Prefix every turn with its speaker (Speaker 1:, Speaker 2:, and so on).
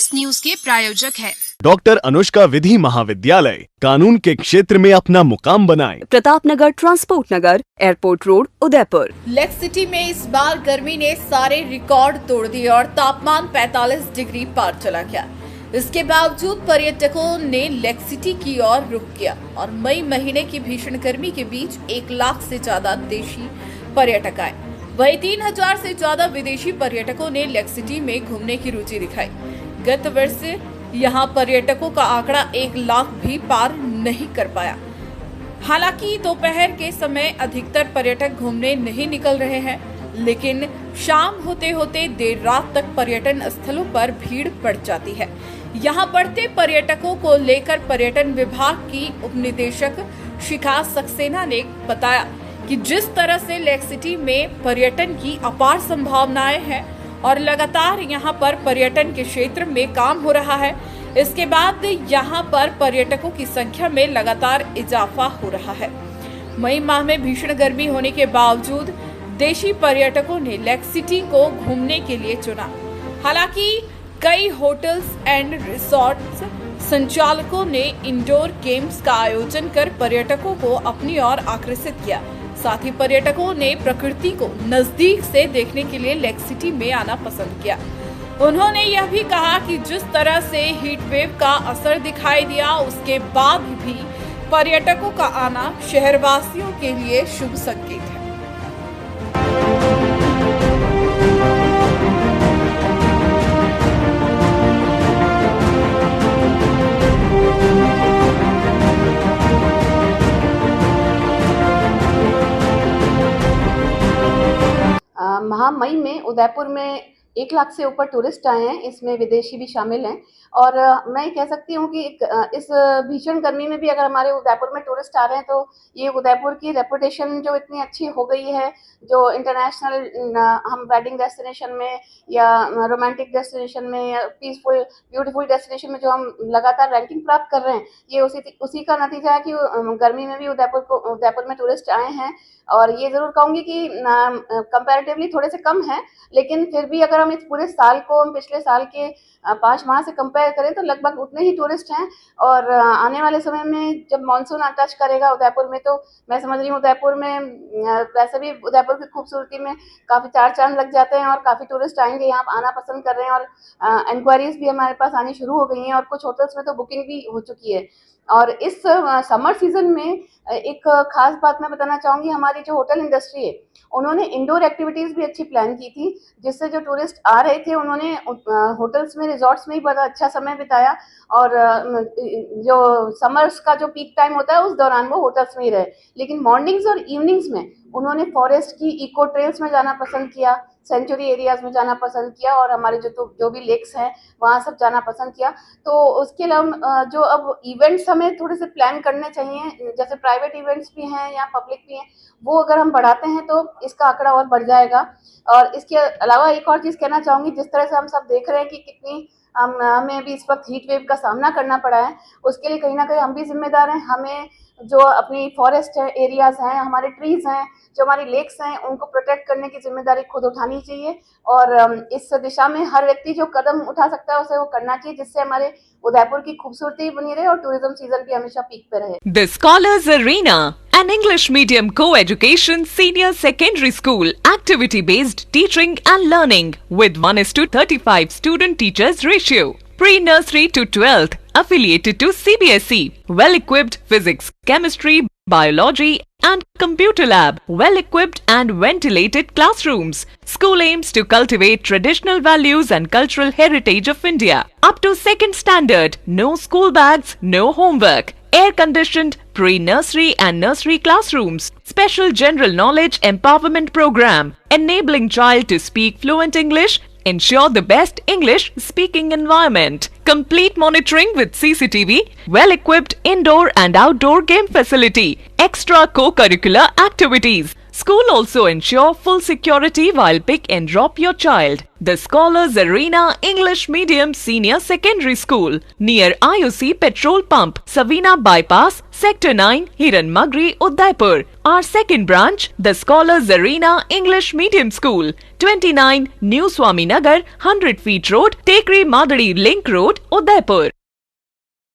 Speaker 1: इस न्यूज के प्रायोजक है
Speaker 2: डॉक्टर अनुष्का विधि महाविद्यालय, कानून के क्षेत्र में अपना मुकाम बनाएं।
Speaker 3: Pratap Nagar, transport Nagar, airport road, Udaipur.
Speaker 4: Lake city में इस बार गर्मी ने सारे रिकॉर्ड तोड़ दिए और तापमान 45 डिग्री पार चला गया। इसके बावजूद पर्यटकों ने लेक सिटी की ओर रुख किया और मई महीने की भीषण गर्मी के बीच 1 लाख से ज्यादा देशी पर्यटक आए। वहीं 3000 से ज्यादा विदेशी पर्यटकों ने लेक सिटी में घूमने की रुचि दिखाई। गत वर्ष यहाँ पर्यटकों का आंकड़ा 1 लाख भी पार नहीं कर पाया। हालांकि दोपहर के समय अधिकतर पर्यटक घूमने नहीं निकल रहे हैं, लेकिन शाम होते होते देर रात तक पर्यटन स्थलों पर भीड़ बढ़ जाती है। यहाँ बढ़ते पर्यटकों को लेकर पर्यटन विभाग की उपनिदेशक शिखा सक्सेना ने बताया कि जिस तरह से लेक सिटी में पर्यटन की अपार संभावनाएं हैं और लगातार यहाँ पर पर्यटन के क्षेत्र में काम हो रहा है, इसके बाद यहाँ पर पर्यटकों की संख्या में लगातार इजाफा हो रहा है। मई माह में भीषण गर्मी होने के बावजूद देशी पर्यटकों ने लेक सिटी को घूमने के लिए चुना। हालांकि कई होटल्स एंड रिसोर्ट्स संचालकों ने इंडोर गेम्स का आयोजन कर पर्यटकों को अपनी ओर आकर्षित किया। साथ ही पर्यटकों ने प्रकृति को नजदीक से देखने के लिए लेक सिटी में आना पसंद किया। उन्होंने यह भी कहा कि जिस तरह से हीट वेव का असर दिखाई दिया, उसके बाद भी पर्यटकों का आना शहरवासियों के लिए शुभ संकेत है।
Speaker 5: मई में उदयपुर में 1 लाख से ऊपर टूरिस्ट आए हैं, इसमें विदेशी भी शामिल हैं। और मैं कह सकती हूँ कि इस भीषण गर्मी में भी अगर हमारे उदयपुर में टूरिस्ट आ रहे हैं तो ये उदयपुर की रेपुटेशन जो इतनी अच्छी हो गई है, जो इंटरनेशनल हम वेडिंग डेस्टिनेशन में या रोमांटिक डेस्टिनेशन में या पीसफुल ब्यूटीफुल डेस्टिनेशन में जो हम लगातार रैंकिंग प्राप्त कर रहे हैं, ये उसी का नतीजा है कि गर्मी में भी उदयपुर में टूरिस्ट आए हैं। और ये ज़रूर कहूँगी कि कंपैरेटिवली थोड़े से कम है, लेकिन फिर भी अगर हम इस पूरे साल को पिछले साल के 5 माह से कंपेयर करें तो लगभग उतने ही टूरिस्ट हैं। और आने वाले समय में जब मानसून टच करेगा उदयपुर में, तो मैं समझ रही हूँ उदयपुर में वैसे भी उदयपुर की खूबसूरती में काफ़ी 4 चांद लग जाते हैं और काफ़ी टूरिस्ट आएंगे, यहाँ आना पसंद कर रहे हैं। और इंक्वायरीज भी हमारे पास आनी शुरू हो गई हैं और कुछ होटल्स में तो बुकिंग भी हो चुकी है। और इस समर सीजन में एक खास बात मैं बताना चाहूँगी, हमारी जो होटल इंडस्ट्री है उन्होंने इंडोर एक्टिविटीज़ भी अच्छी प्लान की थी, जिससे जो टूरिस्ट आ रहे थे उन्होंने होटल्स में, रिजॉर्ट्स में ही बड़ा अच्छा समय बिताया। और जो समर्स का जो पीक टाइम होता है उस दौरान वो होटल्स में ही रहे, लेकिन मॉर्निंग्स और इवनिंग्स में उन्होंने फॉरेस्ट की इको ट्रेल्स में जाना पसंद किया, सेंचुरी एरियाज में जाना पसंद किया और हमारे जो भी लेक्स हैं वहाँ सब जाना पसंद किया। तो उसके अलावा जो अब इवेंट्स हमें थोड़े से प्लान करने चाहिए, जैसे प्राइवेट इवेंट्स भी हैं या पब्लिक भी हैं, वो अगर हम बढ़ाते हैं तो इसका आंकड़ा और बढ़ जाएगा। और इसके अलावा एक और चीज़ कहना चाहूँगी, जिस तरह से हम सब देख रहे हैं कि कितनी हमें अभी इस वक्त हीट वेव का सामना करना पड़ा है, उसके लिए कहीं ना कहीं हम भी जिम्मेदार हैं। हमें जो अपनी फॉरेस्ट एरियाज़ हैं, हमारे ट्रीज़ हैं, जो हमारी लेक्स हैं, उनको प्रोटेक्ट करने की जिम्मेदारी खुद उठानी चाहिए। और इस दिशा में हर व्यक्ति जो कदम उठा सकता है उसे वो करना चाहिए, जिससे हमारे उदयपुर की खूबसूरती बनी रहे और टूरिज्म सीजन भी हमेशा पीक पे रहे।
Speaker 6: The Scholars Arena, an English medium co-education senior secondary school, activity-based teaching and learning with 1:35 student-teachers ratio. Pre-nursery to 12th, affiliated to CBSE. Well-equipped physics, chemistry, biology and computer lab. Well-equipped and ventilated classrooms. School aims to cultivate traditional values and cultural heritage of India. Up to 2nd standard, no school bags, no homework. Air-conditioned pre-nursery and nursery classrooms. Special general knowledge empowerment program. Enabling child to speak fluent English. Ensure the best English speaking environment. Complete monitoring with CCTV. Well-equipped indoor and outdoor game facility. Extra co-curricular activities. School also ensure full security while pick and drop your child. The Scholars Arena English Medium Senior Secondary School near IOC Petrol Pump, Savina Bypass, Sector 9, Hiran Magri, Udaipur. Our second branch, the Scholars Arena English Medium School, 29 New Swami Nagar, 100 Feet Road, Tekri Madadi Link Road, Udaipur.